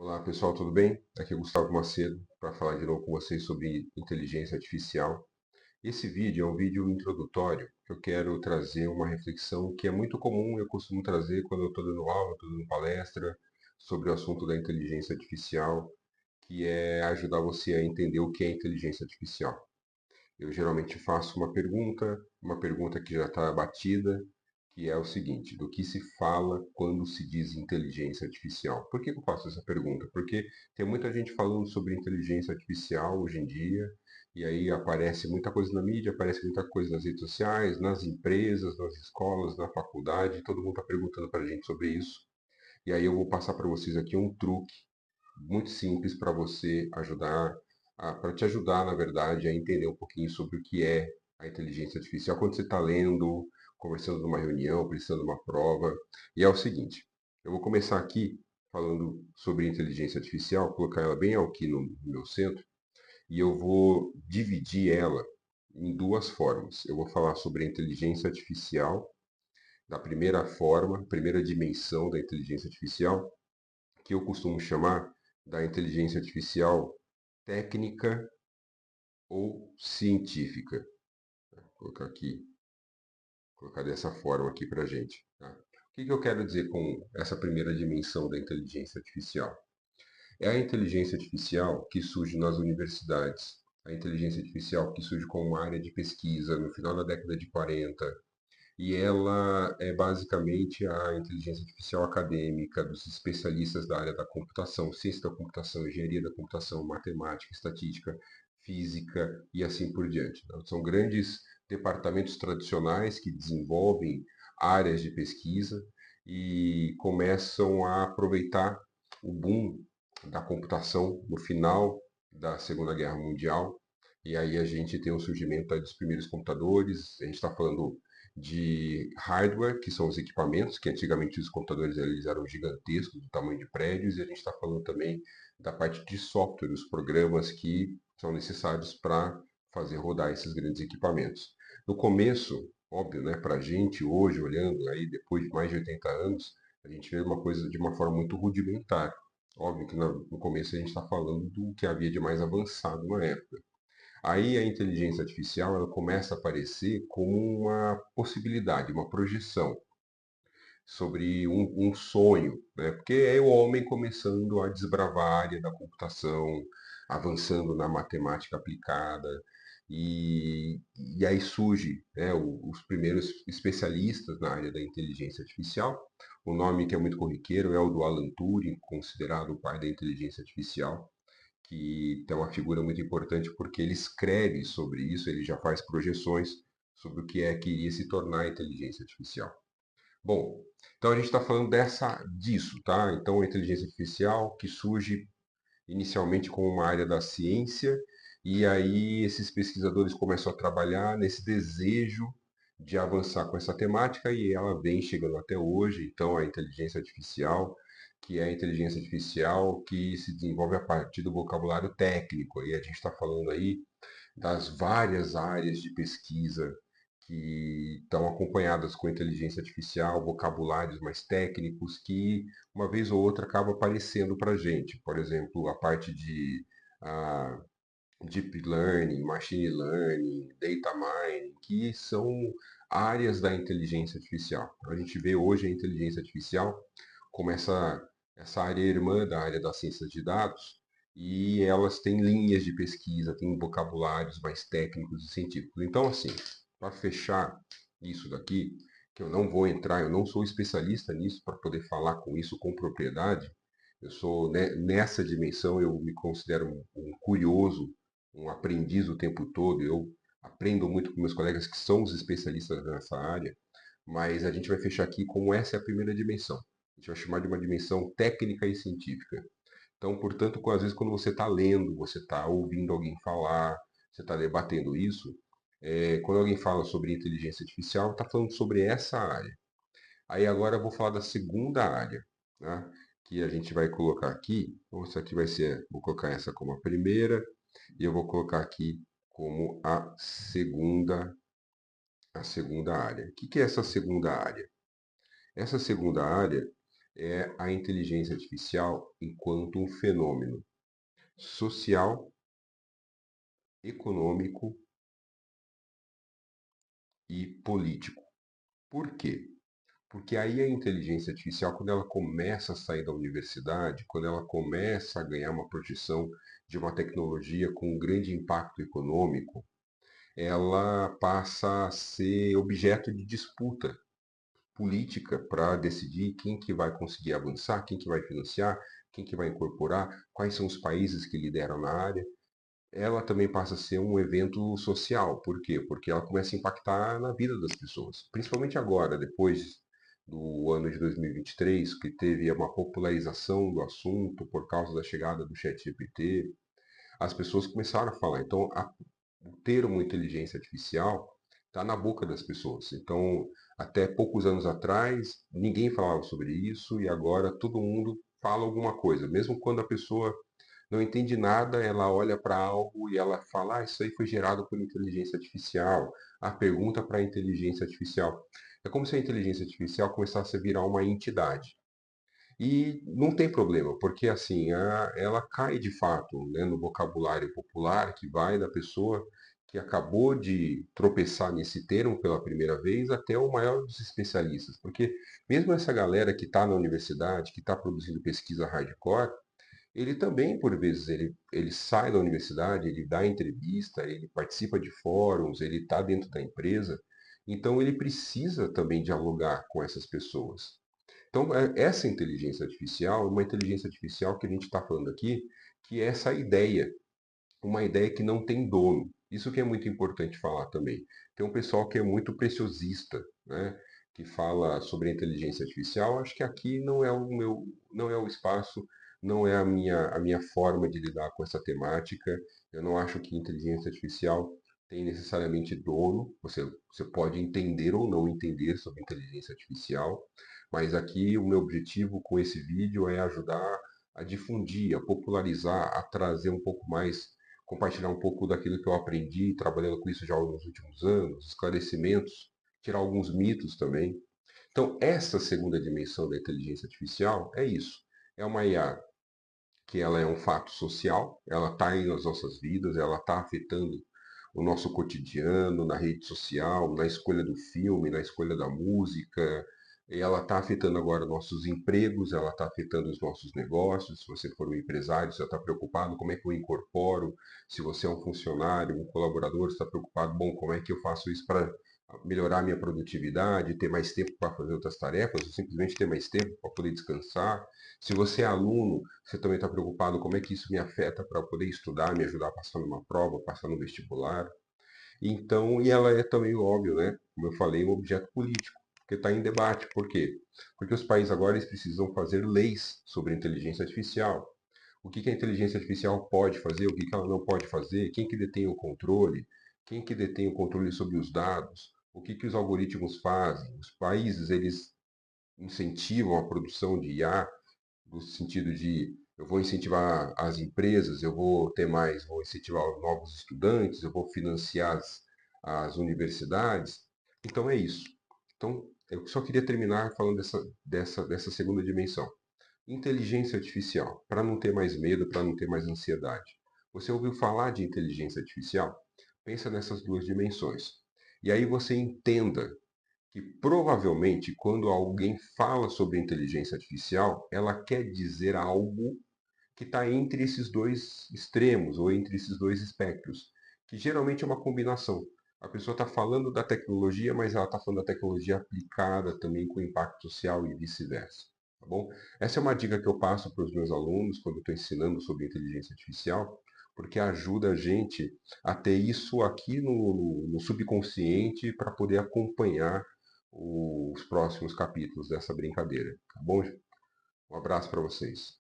Olá pessoal, tudo bem? Aqui é o Gustavo Macedo para falar de novo com vocês sobre inteligência artificial. Esse vídeo é um vídeo introdutório que eu quero trazer uma reflexão que é muito comum, eu costumo trazer quando eu estou dando aula, estou dando palestra sobre o assunto da inteligência artificial, que é ajudar você a entender o que é inteligência artificial. Eu geralmente faço uma pergunta que já está batida, que é o seguinte: do que se fala quando se diz inteligência artificial? Por que eu faço essa pergunta? Porque tem muita gente falando sobre inteligência artificial hoje em dia, e aí aparece muita coisa na mídia, aparece muita coisa nas redes sociais, nas empresas, nas escolas, na faculdade, todo mundo está perguntando para a gente sobre isso. E aí eu vou passar para vocês aqui um truque muito simples para você ajudar, para te ajudar, na verdade, a entender um pouquinho sobre o que é a inteligência artificial quando você está lendo, conversando numa reunião, precisando de uma prova. E é o seguinte, eu vou começar aqui falando sobre inteligência artificial, colocar ela bem aqui no meu centro, e eu vou dividir ela em duas formas. Eu vou falar sobre a inteligência artificial, da primeira forma, primeira dimensão da inteligência artificial, que eu costumo chamar da inteligência artificial técnica ou científica. Vou colocar aqui, colocar dessa forma aqui para a gente. Tá? O que eu quero dizer com essa primeira dimensão da inteligência artificial? É a inteligência artificial que surge nas universidades, a inteligência artificial que surge como uma área de pesquisa no final da década de 40, e ela é basicamente a inteligência artificial acadêmica dos especialistas da área da computação, ciência da computação, engenharia da computação, matemática, estatística, física e assim por diante. Então, são grandes departamentos tradicionais que desenvolvem áreas de pesquisa e começam a aproveitar o boom da computação no final da Segunda Guerra Mundial. E aí a gente tem o surgimento dos primeiros computadores, a gente está falando de hardware, que são os equipamentos, que antigamente os computadores eles eram gigantescos, do tamanho de prédios, e a gente está falando também da parte de software, os programas que são necessários para fazer rodar esses grandes equipamentos. No começo, óbvio, né, para a gente hoje, olhando aí depois de mais de 80 anos, a gente vê uma coisa de uma forma muito rudimentar. Óbvio que no começo a gente está falando do que havia de mais avançado na época. Aí a inteligência artificial ela começa a aparecer como uma possibilidade, uma projeção sobre um sonho, né? Porque é o homem começando a desbravar a área da computação, avançando na matemática aplicada, e aí surge, né, os primeiros especialistas na área da inteligência artificial. O nome que é muito corriqueiro é o do Alan Turing, considerado o pai da inteligência artificial, que é uma figura muito importante porque ele escreve sobre isso, ele já faz projeções sobre o que é que iria se tornar a inteligência artificial. Bom, então a gente está falando disso, tá? Então a inteligência artificial que surge inicialmente como uma área da ciência e aí esses pesquisadores começam a trabalhar nesse desejo de avançar com essa temática e ela vem chegando até hoje. Então a inteligência artificial, que é a inteligência artificial que se desenvolve a partir do vocabulário técnico. E a gente está falando aí das várias áreas de pesquisa que estão acompanhadas com inteligência artificial, vocabulários mais técnicos que uma vez ou outra acaba aparecendo para a gente. Por exemplo, a parte de ah, deep learning, machine learning, data mining, que são áreas da inteligência artificial. A gente vê hoje a inteligência artificial como essa área irmã da área das ciências de dados, e elas têm linhas de pesquisa, têm vocabulários mais técnicos e científicos. Então, assim, para fechar isso daqui, que eu não vou entrar, eu não sou especialista nisso para poder falar com isso com propriedade, eu sou nessa dimensão, eu me considero um curioso, um aprendiz o tempo todo. Eu aprendo muito com meus colegas que são os especialistas nessa área, mas a gente vai fechar aqui como essa é a primeira dimensão. A gente vai chamar de uma dimensão técnica e científica. Então, portanto, às vezes quando você está lendo, você está ouvindo alguém falar, você está debatendo isso, quando alguém fala sobre inteligência artificial, está falando sobre essa área. Aí agora eu vou falar da segunda área, né, que a gente vai colocar aqui. Então, isso aqui vai ser, vou colocar essa como a primeira e eu vou colocar aqui como a segunda área. O que é essa segunda área? Essa segunda área é a inteligência artificial enquanto um fenômeno social, econômico e político. Por quê? Porque aí a inteligência artificial, quando ela começa a sair da universidade, quando ela começa a ganhar uma projeção de uma tecnologia com um grande impacto econômico, ela passa a ser objeto de disputa política para decidir quem que vai conseguir avançar, quem que vai financiar, quem que vai incorporar, quais são os países que lideram na área. Ela também passa a ser um evento social. Por quê? Porque ela começa a impactar na vida das pessoas. Principalmente agora, depois do ano de 2023, que teve uma popularização do assunto por causa da chegada do ChatGPT, as pessoas começaram a falar. Então, o termo inteligência artificial está na boca das pessoas. Então, até poucos anos atrás, ninguém falava sobre isso e agora todo mundo fala alguma coisa. Mesmo quando a pessoa não entende nada, ela olha para algo e ela fala: isso aí foi gerado por inteligência artificial. A pergunta para a inteligência artificial. É como se a inteligência artificial começasse a virar uma entidade. E não tem problema, porque assim, ela cai de fato, né, no vocabulário popular que vai da pessoa que acabou de tropeçar nesse termo pela primeira vez até o maior dos especialistas. Porque mesmo essa galera que está na universidade, que está produzindo pesquisa hardcore, ele também, por vezes, ele sai da universidade, ele dá entrevista, ele participa de fóruns, ele está dentro da empresa, então ele precisa também dialogar com essas pessoas. Então, essa inteligência artificial, uma inteligência artificial que a gente está falando aqui, que é essa ideia, uma ideia que não tem dono. Isso que é muito importante falar também. Tem um pessoal que é muito preciosista, né? Que fala sobre a inteligência artificial. Acho que aqui não é o espaço, não é a minha forma de lidar com essa temática. Eu não acho que inteligência artificial tem necessariamente dono. Você pode entender ou não entender sobre inteligência artificial, mas aqui o meu objetivo com esse vídeo é ajudar a difundir, a popularizar, a trazer um pouco mais, compartilhar um pouco daquilo que eu aprendi trabalhando com isso já nos últimos anos, esclarecimentos, tirar alguns mitos também. Então, essa segunda dimensão da inteligência artificial é isso. É uma IA que ela é um fato social, ela está aí nas nossas vidas, ela está afetando o nosso cotidiano, na rede social, na escolha do filme, na escolha da música, e ela está afetando agora nossos empregos, ela está afetando os nossos negócios. Se você for um empresário, você está preocupado como é que eu incorporo. Se você é um funcionário, um colaborador, você está preocupado, bom, como é que eu faço isso para melhorar minha produtividade, ter mais tempo para fazer outras tarefas, ou simplesmente ter mais tempo para poder descansar. Se você é aluno, você também está preocupado como é que isso me afeta para poder estudar, me ajudar a passar numa prova, passar no vestibular. Então, e ela é também, óbvio, né? Como eu falei, um objeto político, porque está em debate. Por quê? Porque os países agora eles precisam fazer leis sobre inteligência artificial. O que a inteligência artificial pode fazer, o que ela não pode fazer, quem que detém o controle, quem que detém o controle sobre os dados, o que os algoritmos fazem. Os países, eles incentivam a produção de IA, no sentido de eu vou incentivar as empresas, eu vou ter mais, vou incentivar novos estudantes, eu vou financiar as universidades. Então é isso. Então, eu só queria terminar falando dessa segunda dimensão. Inteligência artificial, para não ter mais medo, para não ter mais ansiedade. Você ouviu falar de inteligência artificial? Pensa nessas duas dimensões. E aí você entenda que provavelmente quando alguém fala sobre inteligência artificial, ela quer dizer algo que está entre esses dois extremos ou entre esses dois espectros, que geralmente é uma combinação. A pessoa está falando da tecnologia, mas ela está falando da tecnologia aplicada também com impacto social e vice-versa. Tá bom? Essa é uma dica que eu passo para os meus alunos quando eu estou ensinando sobre inteligência artificial, porque ajuda a gente a ter isso aqui no subconsciente para poder acompanhar os próximos capítulos dessa brincadeira. Tá bom? Um abraço para vocês.